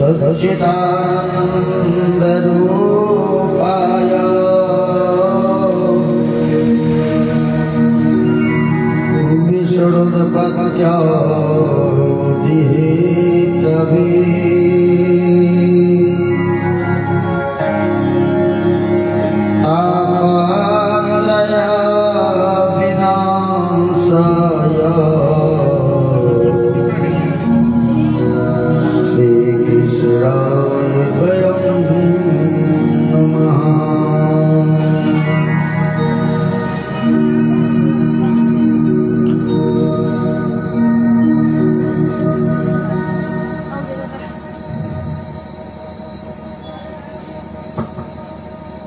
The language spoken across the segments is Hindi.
सच्चिदानन्दरूपाय विष्णुपत्यादिहेतवे तापत्रय विनाशाय श्रीकृष्णाय वयं नमः।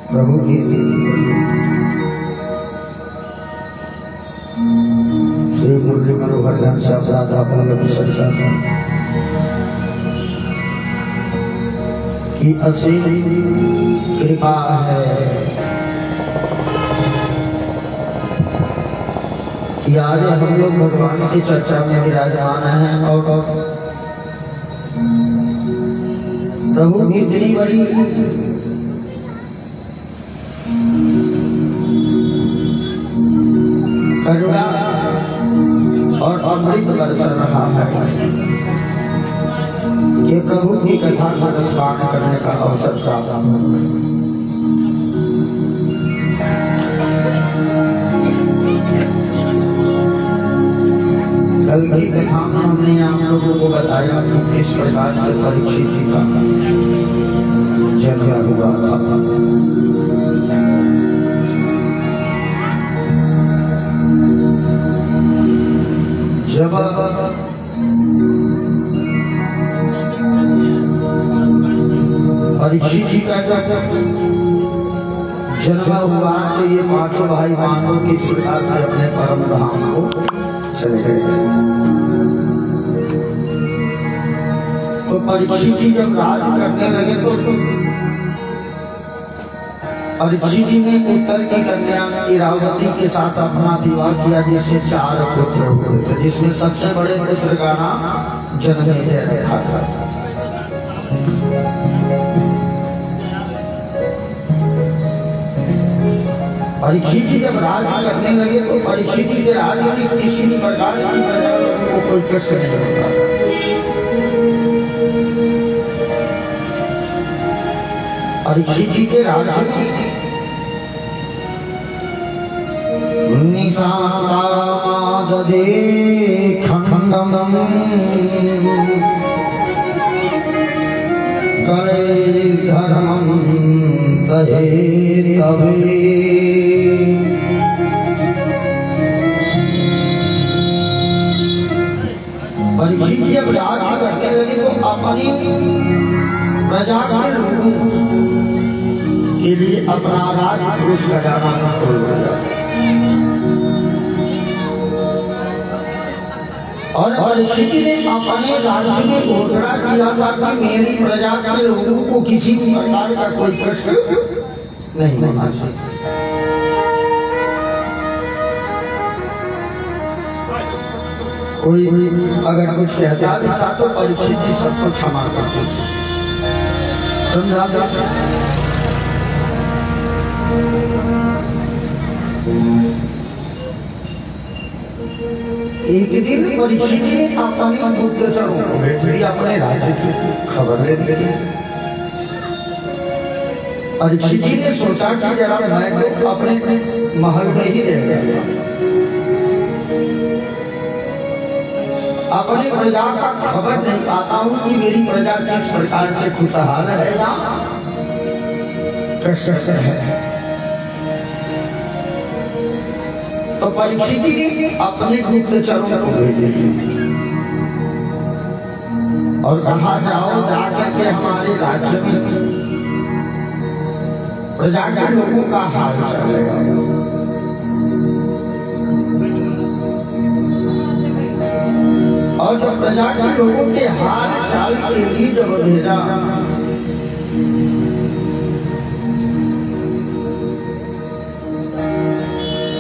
प्रभु की श्री मुरली मनोहर घनश्याम राधा वल्लभ सरकार की असीम कृपा है कि आज हम लोग भगवान की चर्चा में विराजमान हैं और प्रभु की इतनी बड़ी करुणा और अमृत बरस रहा है कि प्रभु की कथा का रसपान करने का अवसर प्राप्त हो। कल की कथा में हमने आप लोगों को बताया कि किस प्रकार से परीक्षित जी का जन्म हुआ था। जब परीक्षित जी का जन्म हुआ तो ये पांचों भाई बहनों किस प्रकार से अपने परम धाम को चले गए। तो परीक्षित जी जब राज करने लगे तो परीक्षित जी ने उत्तर की कन्या इरावती के साथ अपना विवाह किया, जिससे 4 पुत्र हुए थे, जिसमें सबसे बड़े पुत्र का नाम जनमेजय रखा था। परीक्षित जी जब राज करने लगे तो परीक्षित जी के राज में किसी भी प्रकार की प्रजा को कोई कष्ट नहीं होता। परीक्षित जी के राज्य में निशादे खंडम करे धर्मम तहे तवे। परीक्षित जी जब राज करने लगे तो अपनी प्रजा के लोगों के लिए अपना राज पुरुष खजाना खोल दिया और परीक्षित ने अपने राज्य में घोषणा किया था कि मेरी प्रजा के लोगों को किसी भी प्रकार का कोई कष्ट नहीं होना चाहिए। कोई अगर कुछ कहता भी था तो परीक्षित जी सबको क्षमा करते थे। समझा जाता एक दिन परीक्षित जी ने अपने गुप्तचरों को भेज दिया अपने राज्य की खबर लेने के लिए। परीक्षित जी ने सोचा कि जरा मैं तो अपने महल में ही रह गया, अपनी प्रजा का खबर नहीं पाता हूं कि मेरी प्रजा किस प्रकार से खुशहाल है या कष्ट है। तो परीक्षित जी ने अपने गुप्तचरों को भेजे और कहा जाओ जाकर के हमारे राज्य में प्रजा के लोगों का हाल चलेगा। और जब प्रजा के लोगों के हाल चाल के लिए जब भेजा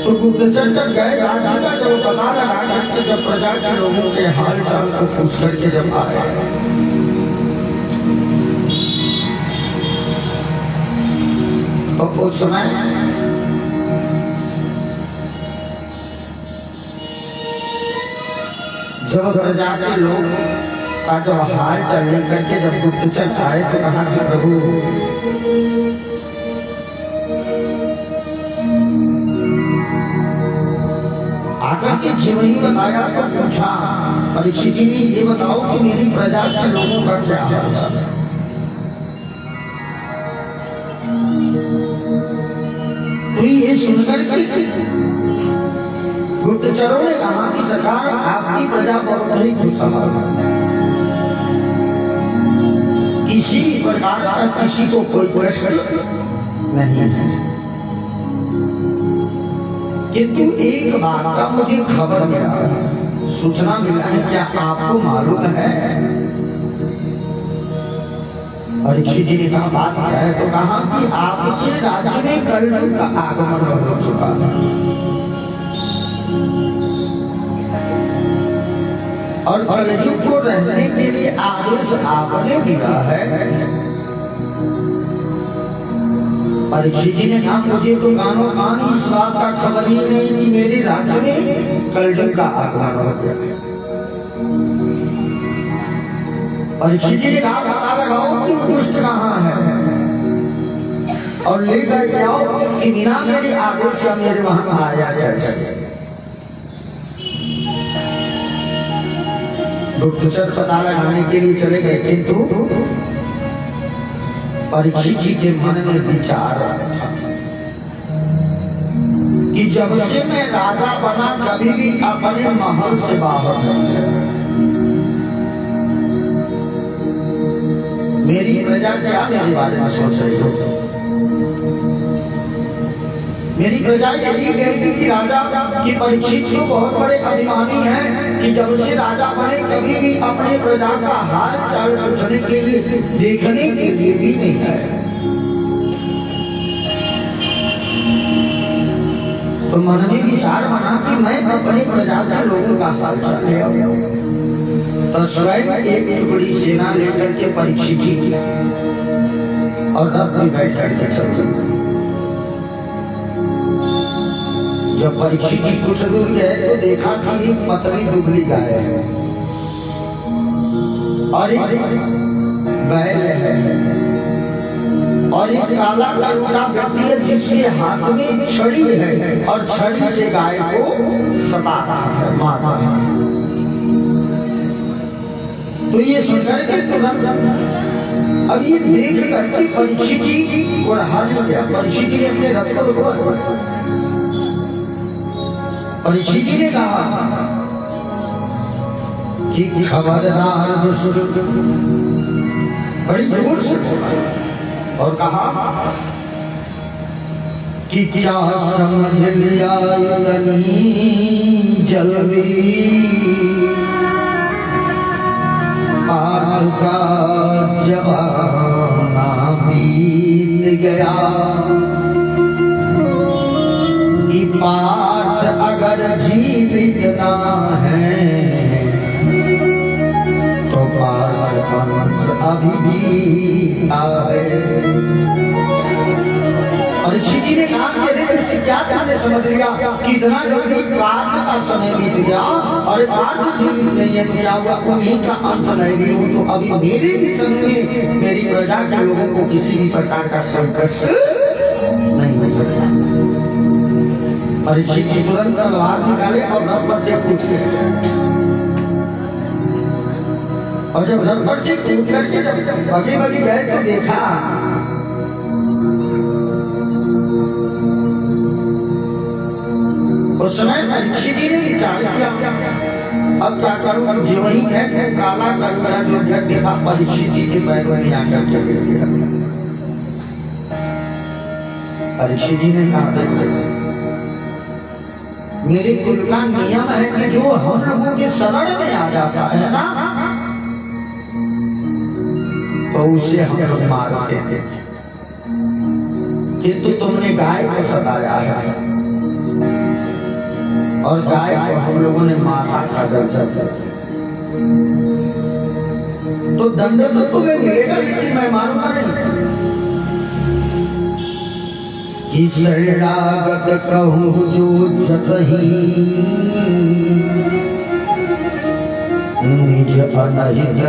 तो गुप्तचर जब गए राज्य का जब पता लगा करके जब प्रजा के लोगों के हाल चाल को पूछ करके जब आए उस समय जब प्रजा के लोग का जब हाल चल करके जब गुप्तचर आए तो कहा कि प्रभु आकर के जीवनी बताया तो पूछा परीक्षित जी ने ये बताओ कि मेरी प्रजा के लोगों का क्या हाल है। तो ये सुनकर के गुप्तचरों ने कहा कि सरकार आपकी प्रजा बहुत ही खुशहाल है, किसी प्रकार का किसी को कोई कष्ट नहीं है, किंतु एक बात का मुझे खबर मिला है, सूचना मिला है, क्या आपको मालूम है? परीक्षित जी ने कहा बात क्या है? तो कहा कि आपके राज्य में कलयुग का आगमन हो चुका है और कलयुग को रहने के लिए आदेश आपने दिया है। परीक्षित जी ने कहा मुझे तो कानों कान इस बात का खबर ही नहीं कि मेरे राज्य में कलयुग का आगमन हो गया। परीक्षित जी ने कहा पता लगाओ कि दुष्ट कहाँ है और लेकर के आओ कि बिना मेरे आदेश का मेरे वहां आया कैसे। गुप्तचर पता लगाने के लिए चले गए, किंतु परीक्षित जी के मन में विचार था कि जब से मैं राजा बना कभी भी अपने महल से बाहर नहीं गया। मेरी प्रजा क्या मेरे बारे में सोच रही हो? मेरी प्रजा यही कहती कि राजा की परीक्षित तो बहुत बड़े अभिमानी हैं कि जब से राजा बने कभी भी अपने प्रजा का हाल चाल पूछने के लिए देखने के लिए भी नहीं आए। तो मन में विचार बना कि मैं अपने प्रजा के लोगों का हाल चाल ले आऊं। तो स्वयं एक बड़ी सेना लेकर के परीक्षित जी और रथ में बैठ करके चल चलते। जब परीक्षित जी कुछ दूर गए तो देखा कि एक पतली दुबली गाय है और एक बैल है और एक काला कलुरा व्यक्ति है जिसके हाथ में छड़ी है और छड़ी से गाय को सता रहा है, मार रहा है। तो ये सुनकर के तुरंत अब ये देख करके परीक्षित जी को हार नहीं गया। परीक्षित जी ने अपने रथ को रोका। परीक्षित जी ने कहा कि खबरदार दुष्ट, बड़ी जोर से और कहा कि क्या समझ लिया जल्दी पार का जमाना बीत गया कि पार्थ अगर जीवित ना है तो पार्थ वंश अभी जीता है। परीक्षित जी ने कहा कि क्या तुमने समझ लिया कि इतना जल्दी पार्थ का समय बीत गया और पार्थ जीवित नहीं है, क्या हुआ उन्हीं का अंश नहीं भी हूं तो अभी मेरे भी संग में मेरी प्रजा के लोगों को किसी भी प्रकार का संकट नहीं हो सकता। परीक्षित जी तुरंत तलवार निकाले और रथ पर से कूद गए और जब रथ पर से कूद करके जब बगी बगी गए तो देखा उस समय परीक्षित जी ने विचार किया अब क्या करूं, जो वही है काला कलुरा जो व्यक्ति था परीक्षित जी के पैर में आकर के गिर गया। परीक्षित जी ने कहा मेरे कुल का नियम है कि जो हम लोगों के शरण में आ जाता है ना तो उसे हम लोग मारते थे, किंतु तुमने गाय को सताया है और गाय को हम लोगों ने माता का दर्जा दिया, तो दंड तो तुम्हें मिलेगा लेकिन मैं मारूंगा नहीं। कि शरणागत कहूँ जो जतही निज अनहित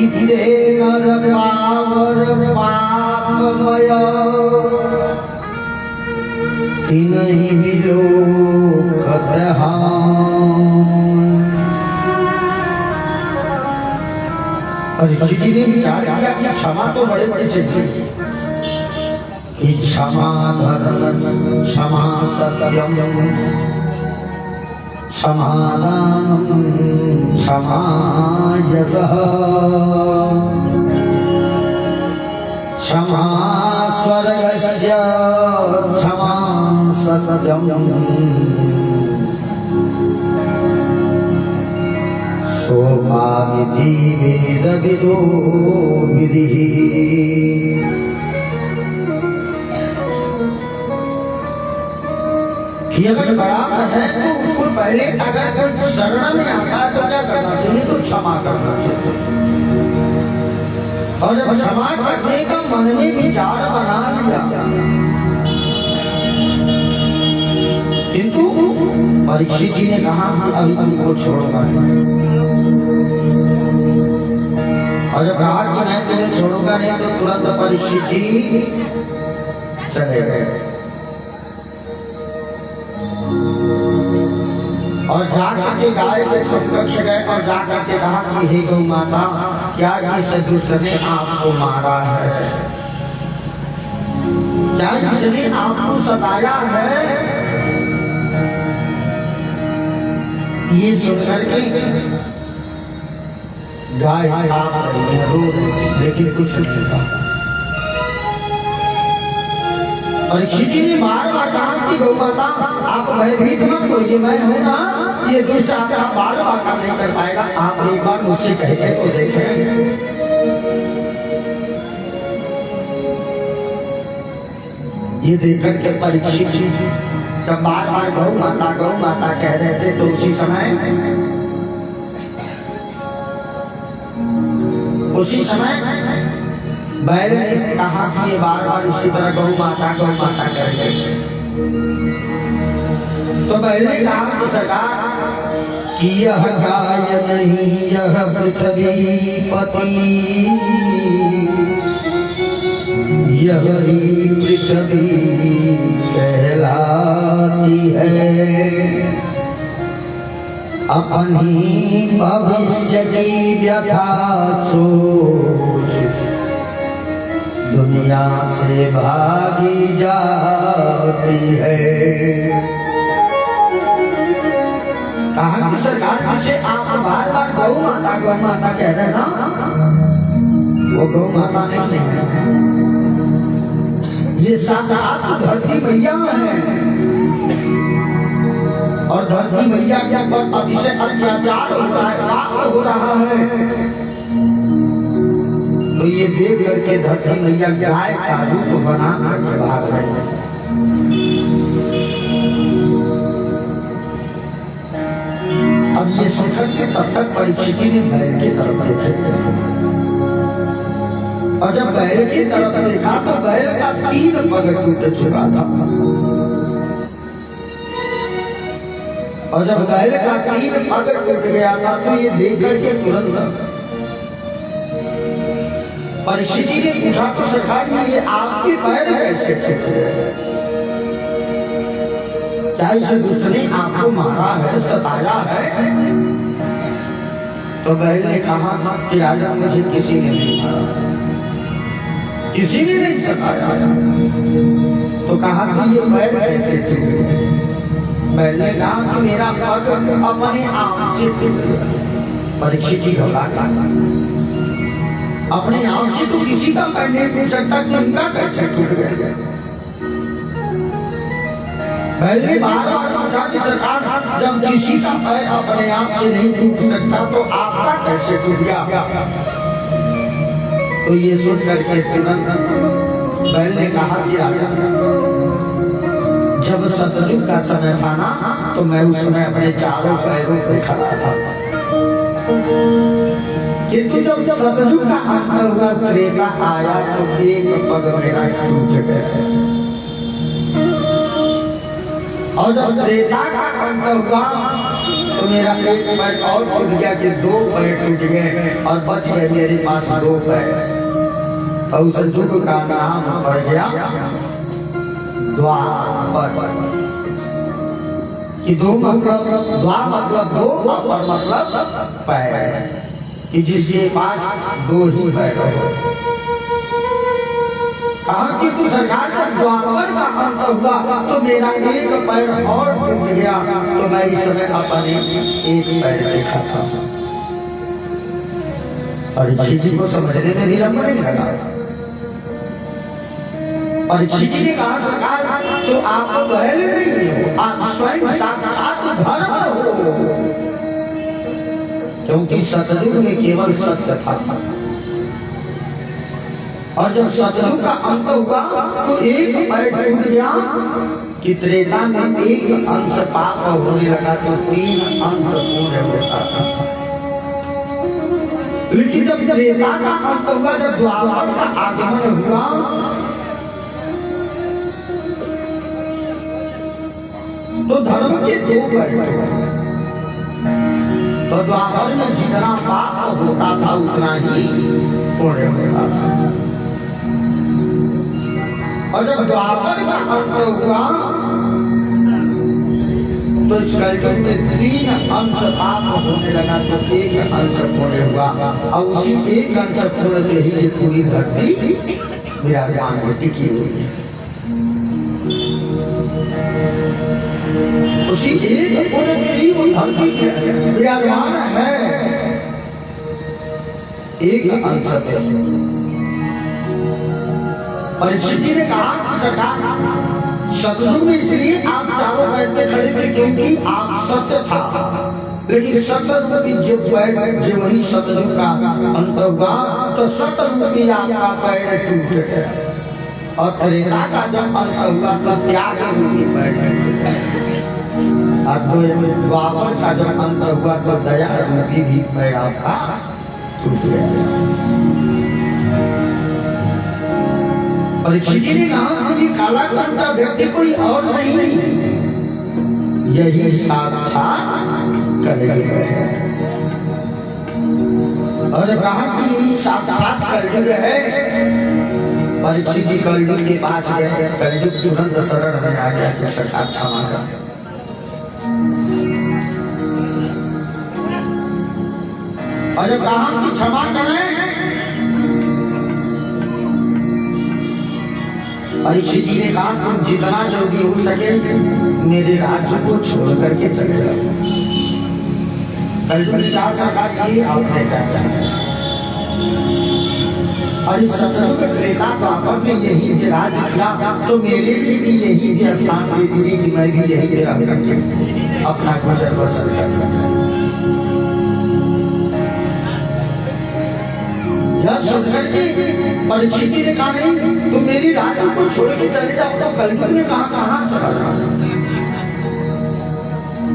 इते नर पावर पापमय तिनहि विलोकत परीक्षित जी ने विचार किया कि क्षमा तो बड़े बड़े चाहिए कि क्षमा धर्म क्षमा सत्यम क्षमा दानं क्षमा यशः क्षमा स्वर्गस्य क्षमा सत्यम सोमामिति वेदविदो विधिः कि अगर बड़ा है तो उसको पहले अगर कोई शरण में आता है तो क्या करना चाहिए? तो क्षमा करना चाहिए। और जब क्षमा करने का मन में विचार बना लिया, किंतु परीक्षित जी ने कहा कि अभी तुमको छोड़ूंगा नहीं। और जब कहा कि मैं तुम्हें छोड़ूंगा नहीं तो तुरंत परीक्षित जी चले गए और जाकर के गाय के समकक्ष गए और जाकर के कहा कि हे गौ माता, क्या इस दुष्ट ने आपको मारा है? क्या इसने आपको सताया है? ये सुनकर के गाय लेकिन कुछ नहीं कहा। परीक्षित जी ने बार बार कहा कि गौ माता आप भयभीत मत होइए, मैं हूं ना, ये दुष्ट आपका बार बार काम नहीं कर पाएगा, आप एक बार मुझसे कह के तो देखें। ये देखकर के परीक्षित जी जब बार बार गौ माता कह रहे थे तो उसी समय बैल ने कहा कि ये बार बार उसी तरह गौ माता कर रहे। तो बैल ने कहा कि सरकार कि यह गाय नहीं यह पृथ्वी पति, यह पृथ्वी कहलाती है, अपनी भविष्य की व्यथा सोच दुनिया से भागी जाती है। कहा कि सरकार जिसे आप बार बार गौ माता कह रहे ना, वो गौ माता नहीं है, ये साक्षात धरती मैया है। और धरती मैया के ऊपर अतिशय अत्याचार हो रहा है, पाप हो रहा है। तो ये देख करके धरती मैया गाय का रूप बना करके भाग रही है। अब ये सुनकर के तब तक परीक्षित ने बैल की तरफ देखे और जब बैल की तरफ देखा तो बैल का 3 पग टूट चुका था। और जब बैल का 3 पग टूट गया था तो ये देख करके तुरंत परीक्षित जी ने पूछा तो सरकार ये आपके पैर कैसे टूटे? चाहे इस दुष्ट ने आपको मारा है, सताया है? तो बैल ने कहा कि राजा मुझे किसी ने नहीं मारा, किसी ने नहीं सताया। तो कहा कि ये पैर कैसे टूटे? बैल ने कहा कि मेरा पग अपने आप से टूट गया। परीक्षित जी घबरा गए, अपने आप से तो किसी का पैर नहीं टूट सकता, कि उनका कैसे टूट गया? पहले बार बार पूछा कि सरकार जब किसी का पैर अपने आप से नहीं टूट सकता तो आपका कैसे टूट गया? तो ये सोच करके तुरंत बैल ने कहा कि राजा जब सतयुग का समय था ना तो मैं उस समय अपने चारों पैरों पे खड़ा था। किंतु जब सतयुग का अंत हुआ, त्रेता आया तो एक पग मेरा टूट गया। और जब त्रेता का अंत हुआ तो मेरा एक पैर और टूट गया कि दो पैर टूट गए और बच गए मेरे पास दो पैर। और उस युग का नाम पड़ गया द्वापर। कि दो मतलब द्वा मतलब दो, अपर मतलब पैर, कि जिसके पास दो ही पैर हो। कहा कि तू सरकार का द्वापर का अंत हुआ तो मेरा एक पैर और टूट गया, तो मैं इस समय अपने एक पैर देखा था। परीक्षित जी को समझने में विलंब नहीं लगा। परीक्षित जी ने कहा सरकार तो आप बैल नहीं हो, आप स्वयं साक्षात धर्म हो, क्योंकि सतयुग में केवल सत्य था। और जब सतयुग का अंत हुआ तो एक पैर टूट गया कि त्रेता में एक अंश पाप होने लगा तो तीन अंश पूर्ण होता था। लेकिन जब त्रेता का अंत हुआ, जब द्वापर का आगमन हुआ, तो धर्म के दो पैर। तो द्वापर में जितना पाप होता था उतना ही पुण्य होता था। और जब द्वापर का अंत हुआ तो इस कलयुग में तीन अंश पाप होने लगा तो एक अंश पुण्य हुआ। और उसी एक अंश पुण्य के ही पूरी धरती विराजमान होती की हुई है। उसी एक पुण्य के ही वो धरती विराजमान है, एक अंश पुण्य। परीक्षित जी ने कहा कि सरकार सतयुग में इसलिए आप चारों पैर पे खड़े थे क्योंकि आप सत्य था, लेकिन सतयुग जो पैर जो वही सतयुग का अंत हुआ तो सतयुग भी आपका पैर टूट गया। और त्रेता का जब अंत हुआ तो त्याग रूपी पैर द्वापर का जब अंत हुआ तो दया रूपी भी पैर आपका टूट गया। परीक्षित जी ने कहा कि काला कंटा व्यक्ति कोई और नहीं, यही साक्षात कलयुग है। और कहा कि यही साक्षात कलयुग है। परीक्षित जी कलयुग के पास गए, कलयुग तुरंत शरण में आ गया कि सरकार क्षमा कर। और कहा कि क्षमा करें। परीक्षित जी ने कहा तुम जितना जल्दी हो सके मेरे राज्य को छोड़ करके चले जाओ। कलयुग का सरकार ये आपने कहा। और इस सतयुग त्रेता द्वापर में यही विराज किया तो मेरे लिए भी यही भी स्थान दे दी कि मैं भी यही विराज करके अपना गुजर बसर करता। यह सोच करके परीक्षित जी ने कहा नहीं तुम मेरी राज्य को छोड़ के चले जाओ। तो कलयुग ने कहा चला जाओ।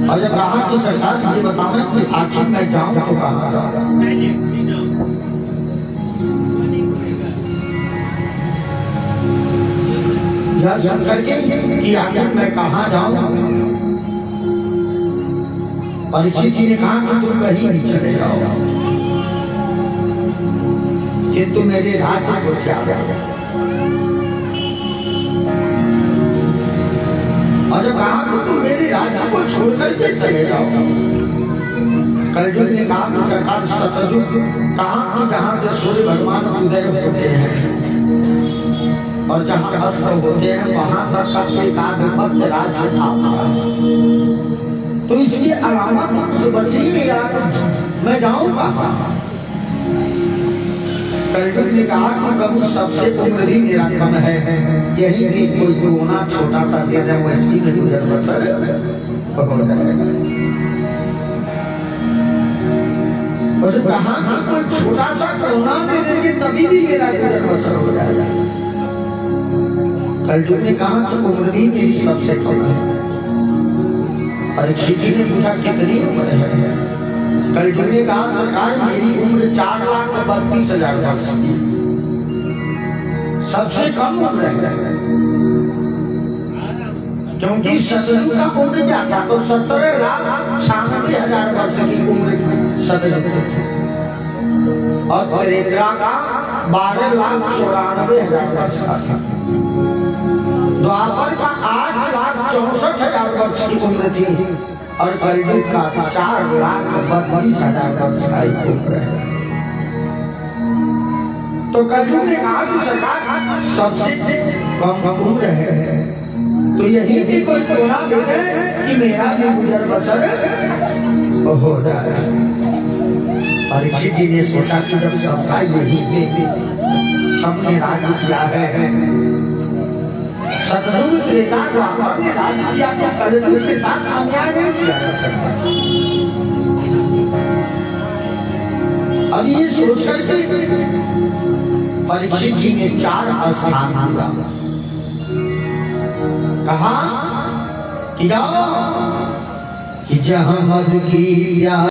और जब कहा कि सरकार ये बताओ कि आखिर मैं जाऊं तो कहाँ जाऊं। यह सोच करके कि आखिर मैं कहाँ जाऊं। परीक्षित जी ने कहा कि तुम कहीं भी चले जाओ किंतु मेरे राज्य को त्याग। और जब कहा कि तुम मेरे राज्य को छोड़ करके चले जाओ। कलयुग ने कहा कि सरकार सतयुग कहा कि जहां से सूर्य भगवान उदय होते हैं और जहां अस्त होते हैं वहां तक का एक आधिपत्य राज्य था। तो इसके अलावा कुछ बचे ही नहीं रहा, मैं जाऊं कहां। कलयुग ने कहा कि प्रभु सबसे उम्र भी मेरा कम है, यही भी कोई होना छोटा सा दे दे वैसी में गुजर बसर हो जाएगा। और कहा कि कोई छोटा सा कोना दे देंगे तभी भी मेरा गुजर बसर हो जाएगा। कलयुग ने कहा कि उम्र भी मेरी सबसे कम है। परीक्षित जी ने पूछा कितनी उम्र है। कलयुग ने कहा सरकार मेरी उम्र 4,32,000 वर्ष की, सबसे कम उम्र है, क्योंकि शत्रु का उम्र क्या था, तो 17,96,000 वर्ष की उम्र शत्रु थी, और त्रेता का 12,94,000 वर्ष का था, द्वापर का 8,64,000 वर्ष की उम्र थी, और कलयुग का 4,32,000 वर्ष का एक उम्र है। तो कलयुग ने कहा कि सरकार सबसे कम उम्र है, तो यही भी कोई तोड़ा दे दे कि मेरा भी गुजर बसर हो रहा है। परीक्षित जी ने सोचा कि जब सबका यही पे सबने राज किया है, शत्रु त्रेता द्वापर ने राज किया, तो कलयुग के साथ अन्याय नहीं किया जा सकता। अब ये सोच करके परीक्षित जी ने 4 स्थान दिया, कहा कि जहाँ मद की